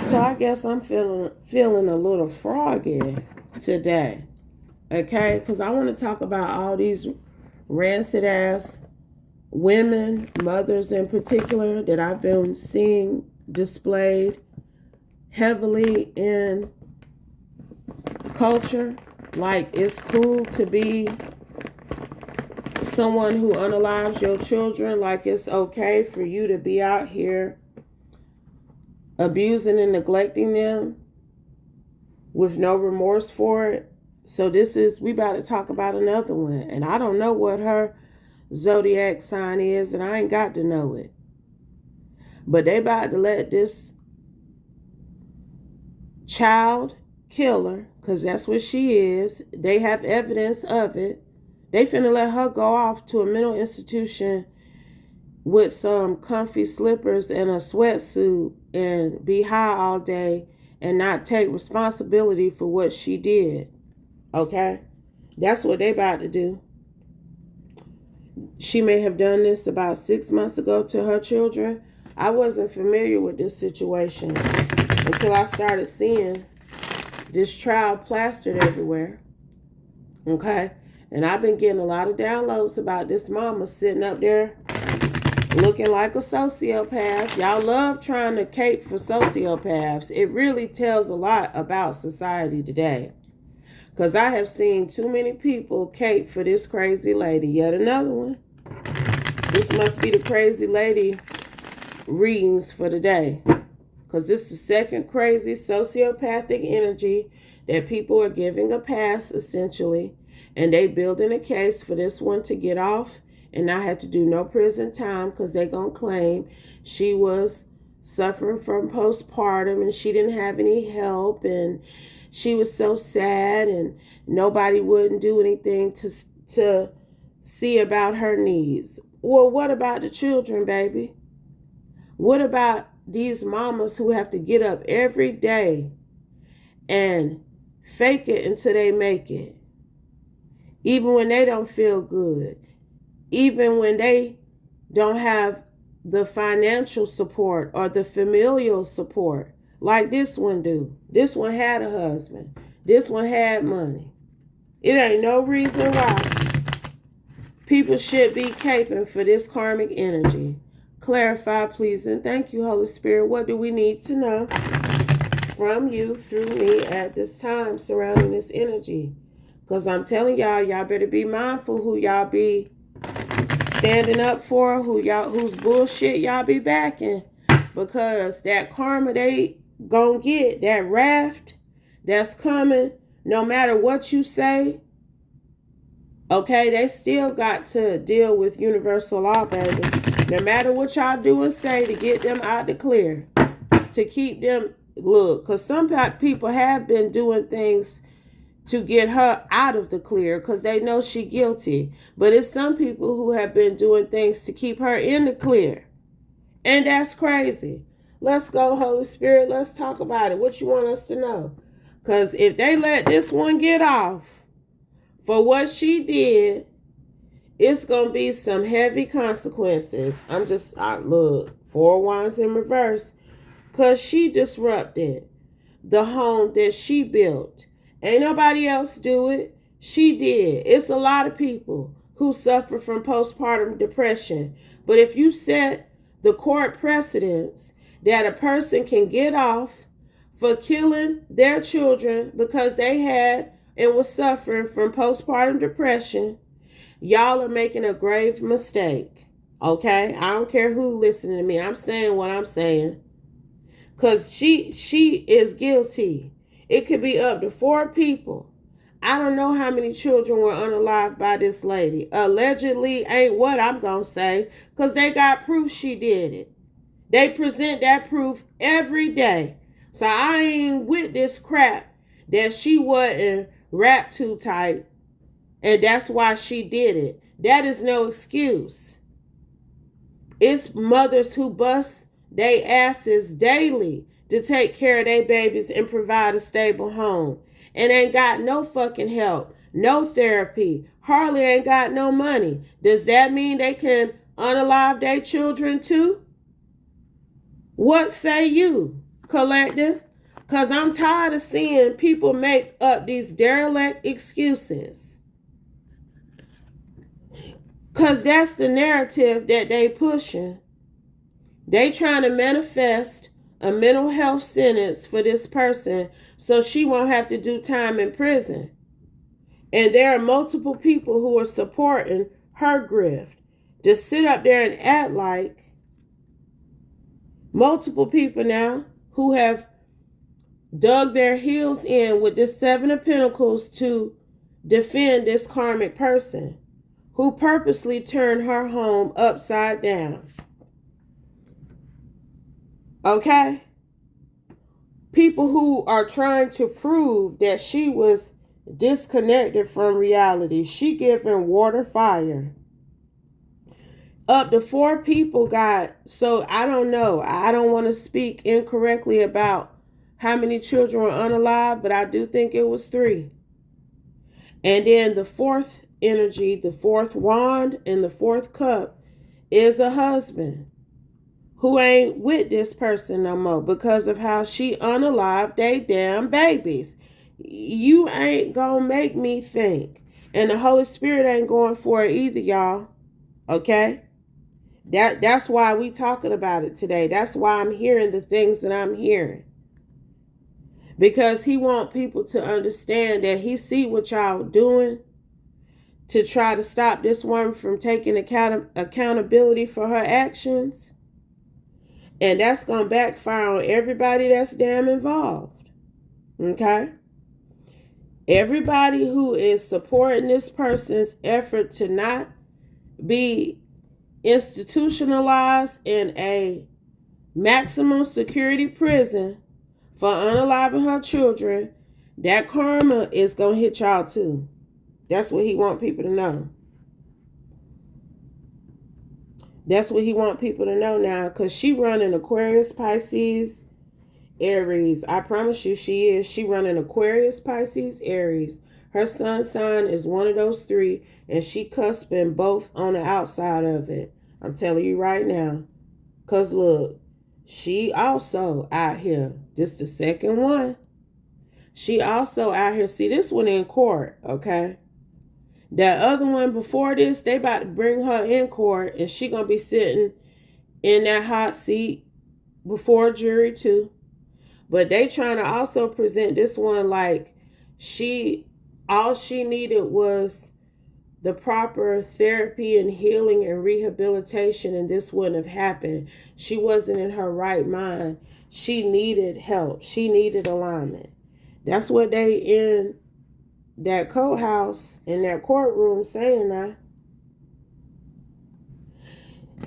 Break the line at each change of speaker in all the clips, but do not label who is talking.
So I guess I'm feeling a little froggy today. Okay, because I want to talk about all these rancid ass women, mothers in particular, that I've been seeing displayed heavily in culture. Like, it's cool to be someone who unalives your children. Like, it's okay for you to be out here abusing and neglecting them with no remorse for it. So we about to talk about another one. And I don't know what her zodiac sign is, and I ain't got to know it. But they about to let this child killer, because that's what she is, they have evidence of it. They finna let her go off to a mental institution with some comfy slippers and a sweatsuit and be high all day and not take responsibility for what she did. Okay? That's what they about to do. She may have done this about 6 months ago to her children. I wasn't familiar with this situation until I started seeing this child plastered everywhere. Okay? And I've been getting a lot of downloads about this mama sitting up there looking like a sociopath. Y'all love trying to cape for sociopaths. It really tells a lot about society today. Because I have seen too many people cape for this crazy lady. Yet another one. This must be the crazy lady readings for the day. Because this is the second crazy sociopathic energy that people are giving a pass, essentially. And they building a case for this one to get off and not have to do no prison time, because they're going to claim she was suffering from postpartum and she didn't have any help and she was so sad and nobody wouldn't do anything to see about her needs. Well, what about the children, baby? What about these mamas who have to get up every day and fake it until they make it? Even when they don't feel good. Even when they don't have the financial support or the familial support like this one do. This one had a husband. This one had money. It ain't no reason why people should be caping for this karmic energy. Clarify, please, and thank you, Holy Spirit. What do we need to know from you through me at this time surrounding this energy? Because I'm telling y'all better be mindful who y'all be standing up for, whose bullshit y'all be backing. Because that karma they gonna get, that raft that's coming, no matter what you say, okay, they still got to deal with universal law, baby. No matter what y'all do and say to get them out the clear, to keep them, look, because some people have been doing things to get her out of the clear because they know she guilty. But it's some people who have been doing things to keep her in the clear. And that's crazy. Let's go, Holy Spirit. Let's talk about it. What you want us to know? Because if they let this one get off for what she did, it's going to be some heavy consequences. Look, 4 wands in reverse. Because she disrupted the home that she built. Ain't nobody else do it. She did. It's a lot of people who suffer from postpartum depression. But if you set the court precedents that a person can get off for killing their children because they had and was suffering from postpartum depression, y'all are making a grave mistake. Okay? I don't care who listening to me. I'm saying what I'm saying. Because she is guilty. It could be up to 4 people. I don't know how many children were unalived by this lady. Allegedly ain't what I'm going to say, because they got proof she did it. They present that proof every day. So I ain't with this crap that she wasn't wrapped too tight and that's why she did it. That is no excuse. It's mothers who bust they asses daily to take care of their babies and provide a stable home. And ain't got no fucking help, no therapy, hardly ain't got no money. Does that mean they can unalive their children too? What say you? collective, because I'm tired of seeing people make up these derelict excuses. Because that's the narrative that they pushing. They trying to manifest a mental health sentence for this person so she won't have to do time in prison. And there are multiple people who are supporting her grift. To sit up there and act like multiple people now who have dug their heels in with this Seven of Pentacles to defend this karmic person who purposely turned her home upside down. Okay? People who are trying to prove that she was disconnected from reality. She giving water fire. Up to 4 people got, so I don't know. I don't want to speak incorrectly about how many children were unalive, but I do think it was 3. And then the 4th energy, the 4th wand and the 4th cup is a husband who ain't with this person no more because of how she unalived they damn babies. You ain't gonna make me think. And the Holy Spirit ain't going for it either, y'all. Okay? That's why we talking about it today. That's why I'm hearing the things that I'm hearing. Because he want people to understand that he see what y'all doing to try to stop this woman from taking accountability for her actions. And that's going to backfire on everybody that's damn involved. Okay? Everybody who is supporting this person's effort to not be institutionalized in a maximum security prison for unaliving her children, that karma is going to hit y'all too. That's what he want people to know. That's what he want people to know now, because she running Aquarius, Pisces, Aries. I promise you she is. She running Aquarius, Pisces, Aries. Her sun sign is one of those 3, and she cusping both on the outside of it. I'm telling you right now. Because look, she also out here. This the second one. She also out here. See, this one in court, okay? That other one before this, they about to bring her in court, and she going to be sitting in that hot seat before jury too. But they trying to also present this one like all she needed was the proper therapy and healing and rehabilitation, and this wouldn't have happened. She wasn't in her right mind. She needed help. She needed alignment. That's what they in that courthouse, in that courtroom saying now.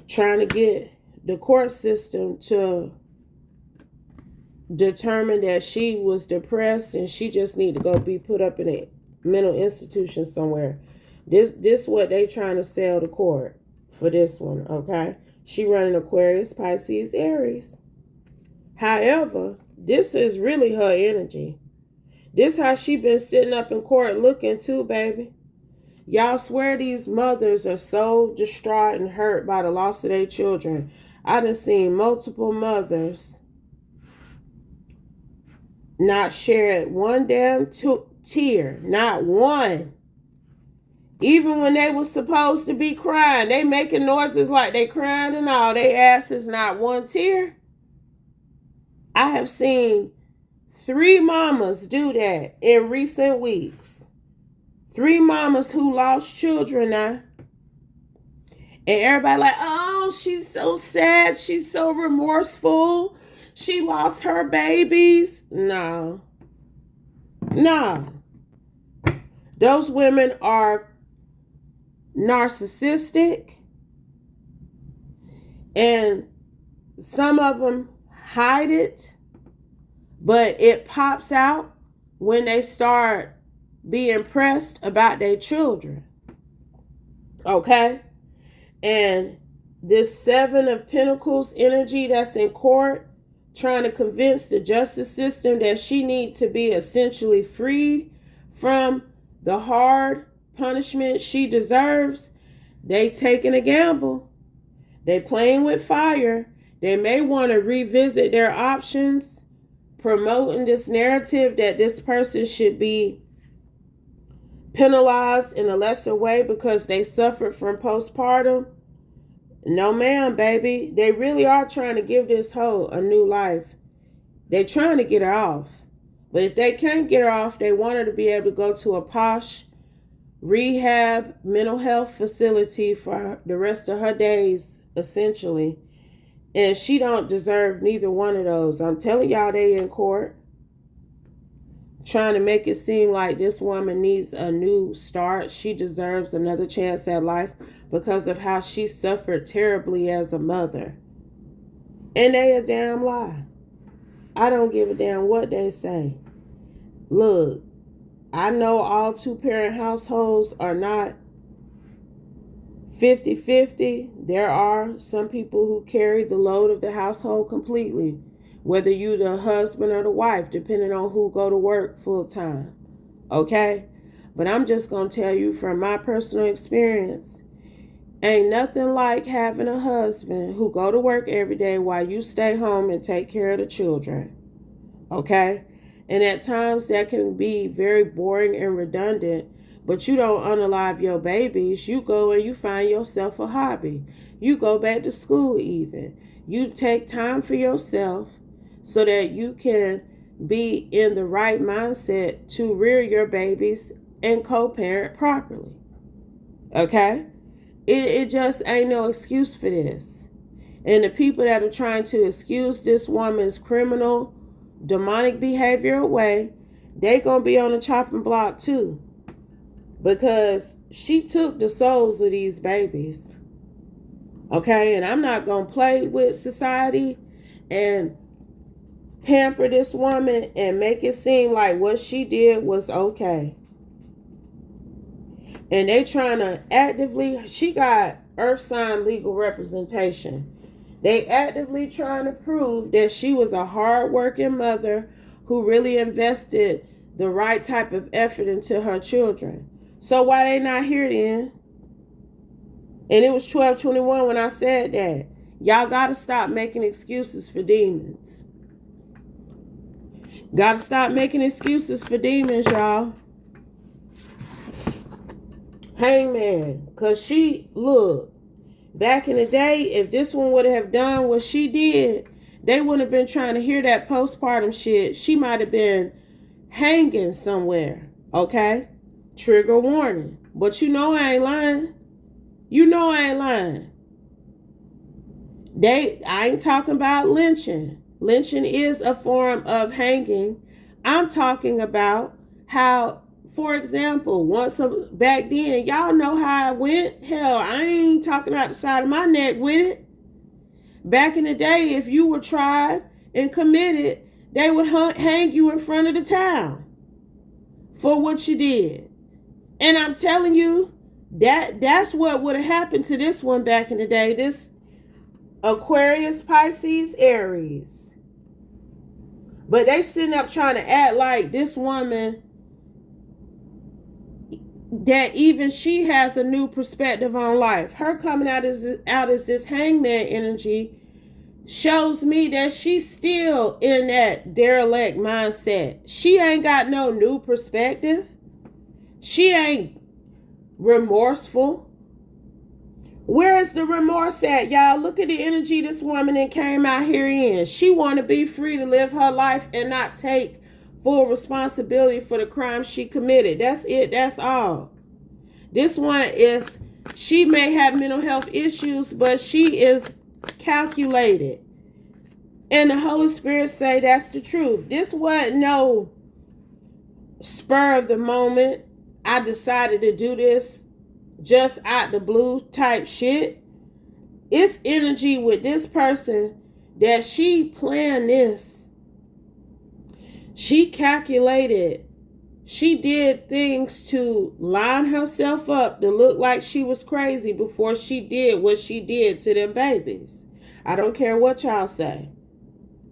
Trying to get the court system to determine that she was depressed and she just need to go be put up in a mental institution somewhere. This what they trying to sell the court for this one, okay? She running Aquarius, Pisces, Aries. However, this is really her energy. This how she been sitting up in court looking too, baby. Y'all swear these mothers are so distraught and hurt by the loss of their children. I done seen multiple mothers not shed one damn tear. Not one. Even when they was supposed to be crying, they making noises like they crying and all. They asses not one tear. I have seen 3 mamas do that in recent weeks. 3 mamas who lost children now. And everybody like, oh, she's so sad. She's so remorseful. She lost her babies. No. Those women are narcissistic. And some of them hide it. But it pops out when they start being pressed about their children. Okay? And this 7 of Pentacles energy that's in court, trying to convince the justice system that she needs to be essentially freed from the hard punishment she deserves, they taking a gamble. They playing with fire. They may want to revisit their options promoting this narrative that this person should be penalized in a lesser way because they suffered from postpartum. No, ma'am, baby. They really are trying to give this hoe a new life. They're trying to get her off. But if they can't get her off, they want her to be able to go to a posh rehab mental health facility for the rest of her days, essentially. And she don't deserve neither one of those. I'm telling y'all, they in court trying to make it seem like this woman needs a new start. She deserves another chance at life because of how she suffered terribly as a mother. And they a damn lie. I don't give a damn what they say. Look, I know all two-parent households are not 50-50. There are some people who carry the load of the household completely, whether you the husband or the wife, depending on who go to work full time. Okay? But I'm just going to tell you from my personal experience, ain't nothing like having a husband who go to work every day while you stay home and take care of the children. Okay? And at times that can be very boring and redundant, but you don't unalive your babies. You go and you find yourself a hobby. You go back to school even. You take time for yourself so that you can be in the right mindset to rear your babies and co-parent properly. Okay? It just ain't no excuse for this. And the people that are trying to excuse this woman's criminal, demonic behavior away, they gonna be on the chopping block too. Because she took the souls of these babies. Okay? And I'm not gonna play with society and pamper this woman and make it seem like what she did was okay. And they trying to actively, she got earth sign legal representation. They actively trying to prove that she was a hard-working mother who really invested the right type of effort into her children. So why they not here then? And it was 12/21 when I said that. Y'all got to stop making excuses for demons. Got to stop making excuses for demons, y'all. Hangman. Because she, look, back in the day, if this one would have done what she did, they wouldn't have been trying to hear that postpartum shit. She might have been hanging somewhere. Okay? Trigger warning. But you know I ain't lying. You know I ain't lying. I ain't talking about lynching. Lynching is a form of hanging. I'm talking about how, for example, back then, y'all know how it went. Hell, I ain't talking out the side of my neck with it. Back in the day, if you were tried and committed, they would hang you in front of the town for what you did. And I'm telling you, that's what would have happened to this one back in the day. This Aquarius, Pisces, Aries. But they sitting up trying to act like this woman, that even she has a new perspective on life. Her coming out as this hangman energy shows me that she's still in that derelict mindset. She ain't got no new perspective. She ain't remorseful. Where is the remorse at, y'all? Look at the energy this woman that came out here in. She want to be free to live her life and not take full responsibility for the crime she committed. That's it. That's all. This one is, she may have mental health issues, but she is calculated. And the Holy Spirit say that's the truth. This wasn't no spur of the moment. I decided to do this just out the blue type shit. It's energy with this person that she planned this. She calculated. She did things to line herself up to look like she was crazy before she did what she did to them babies. I don't care what y'all say.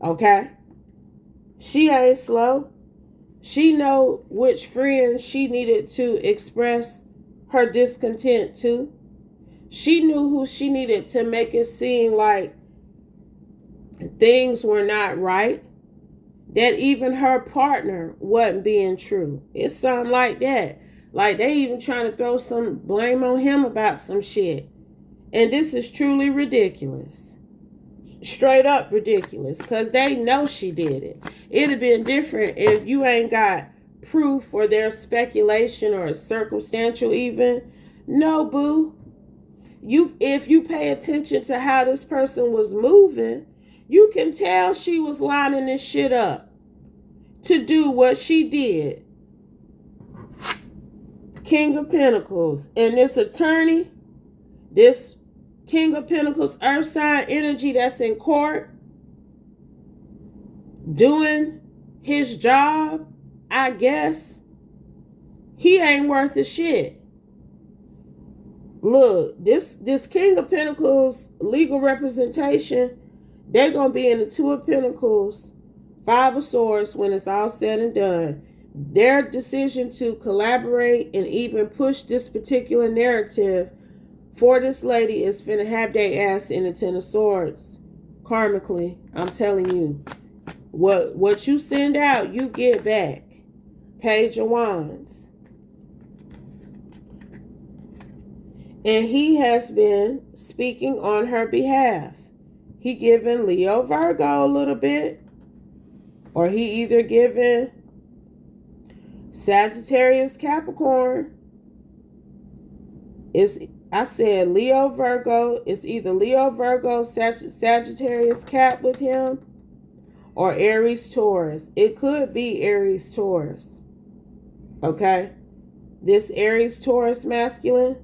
Okay? She ain't slow. She know which friends she needed to express her discontent to. She knew who she needed to make it seem like things were not right. that even her partner wasn't being true. It's something like that. Like they even trying to throw some blame on him about some shit. And this is truly ridiculous. Straight up ridiculous. Because they know she did it. It'd have been different if you ain't got proof or there's speculation or circumstantial even. No, boo. If you pay attention to how this person was moving, you can tell she was lining this shit up to do what she did. King of Pentacles. And this attorney, this King of Pentacles earth sign energy that's in court, doing his job, I guess, he ain't worth a shit. Look, this King of Pentacles legal representation, they're going to be in the Two of Pentacles, Five of Swords when it's all said and done. Their decision to collaborate and even push this particular narrative for this lady is finna have their ass in the Ten of Swords. Karmically, I'm telling you. What you send out, you get back. Page of Wands. And he has been speaking on her behalf. He giving Leo Virgo a little bit. Or he either giving Sagittarius Capricorn. I said Leo Virgo. It's either Leo Virgo Sagittarius Cap with him or Aries Taurus. It could be Aries Taurus. Okay? This Aries Taurus masculine,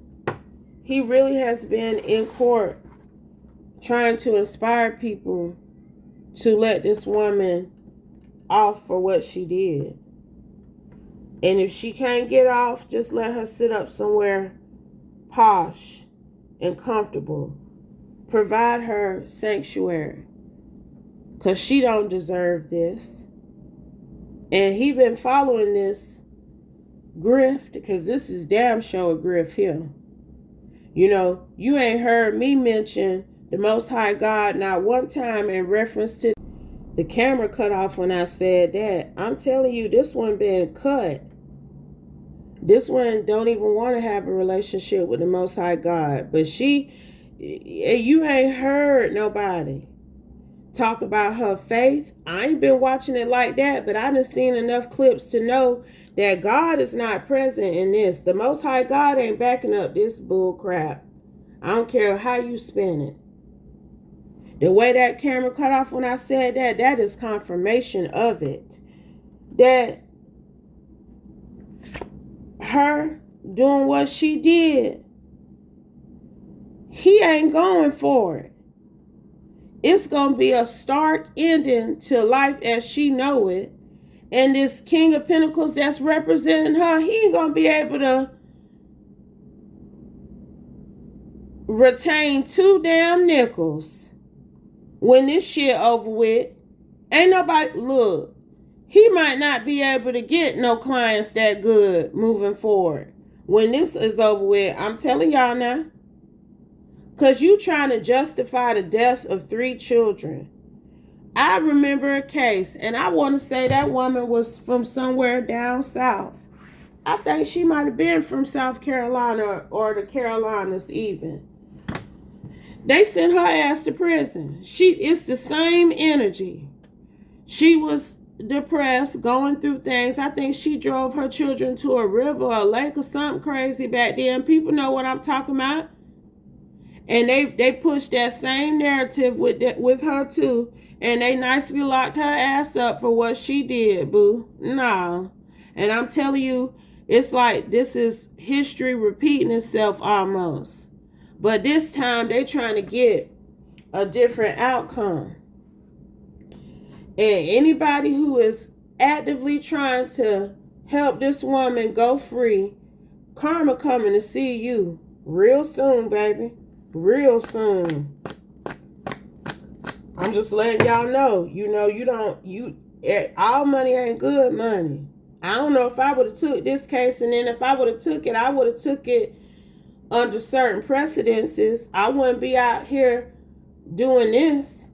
he really has been in court trying to inspire people to let this woman off for what she did. And if she can't get off, just let her sit up somewhere posh and comfortable. Provide her sanctuary. Because she don't deserve this. And he been following this grift, because this is damn sure a grift here. You know, you ain't heard me mention the Most High God not one time in reference to the camera cut off when I said that. I'm telling you, this one been cut. This one don't even want to have a relationship with the Most High God. But you ain't heard nobody talk about her faith. I ain't been watching it like that, but I done seen enough clips to know that God is not present in this. The Most High God ain't backing up this bull crap. I don't care how you spin it. The way that camera cut off when I said that, that is confirmation of it. That her doing what she did, he ain't going for it. It's going to be a stark ending to life as she know it. And this King of Pentacles that's representing her, he ain't going to be able to retain 2 damn nickels when this shit over with. Ain't nobody, look, he might not be able to get no clients that good moving forward. When this is over with, I'm telling y'all now. Because you trying to justify the death of 3 children. I remember a case, and I want to say that woman was from somewhere down south. I think she might have been from South Carolina or the Carolinas even. They sent her ass to prison. It's the same energy. She was depressed, going through things. I think she drove her children to a river or a lake or something crazy back then. People know what I'm talking about. And they pushed that same narrative with her too. And they nicely locked her ass up for what she did, boo. No. And I'm telling you, it's like this is history repeating itself almost. But this time they trying to get a different outcome. And anybody who is actively trying to help this woman go free, karma coming to see you real soon, baby. Real soon. I'm just letting y'all know. All money ain't good money. I don't know if I would have took this case, and then if I would have took it, I would have took it under certain precedences. I wouldn't be out here doing this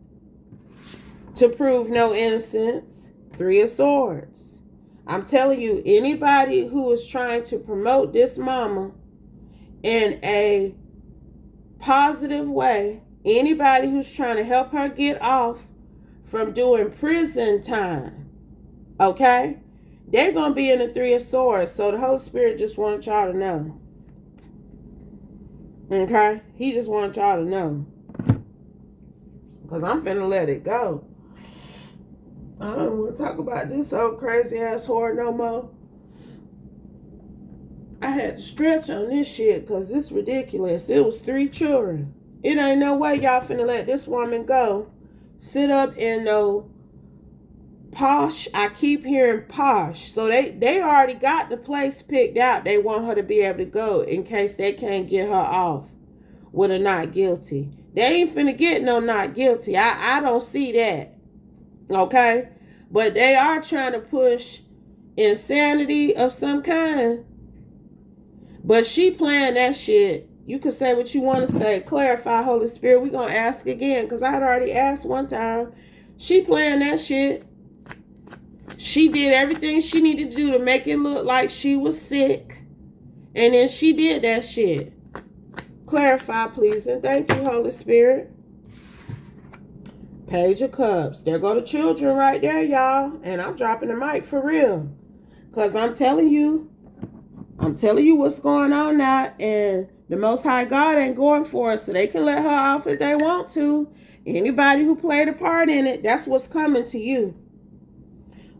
to prove no innocence. Three of Swords. I'm telling you, anybody who is trying to promote this mama in a positive way, anybody who's trying to help her get off from doing prison time, okay, they're going to be in the Three of Swords. So the Holy Spirit just wanted y'all to know. Okay? He just wanted y'all to know. Because I'm finna let it go. I don't want to talk about this old crazy ass whore no more. I had to stretch on this shit because it's ridiculous. It was 3 children. It ain't no way y'all finna let this woman go. Sit up in no posh. I keep hearing posh. So they already got the place picked out. They want her to be able to go in case they can't get her off with a not guilty. They ain't finna get no not guilty. I don't see that. Okay? But they are trying to push insanity of some kind. But she playing that shit. You can say what you want to say. Clarify, Holy Spirit. We're going to ask again because I had already asked one time. She playing that shit. She did everything she needed to do to make it look like she was sick. And then she did that shit. Clarify, please. And thank you, Holy Spirit. Page of Cups. There go the children right there, y'all. And I'm dropping the mic for real. Because I'm telling you what's going on now. And the Most High God ain't going for it. So they can let her off if they want to. Anybody who played a part in it, that's what's coming to you.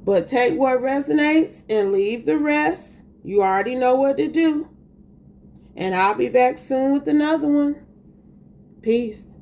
But take what resonates and leave the rest. You already know what to do. And I'll be back soon with another one. Peace.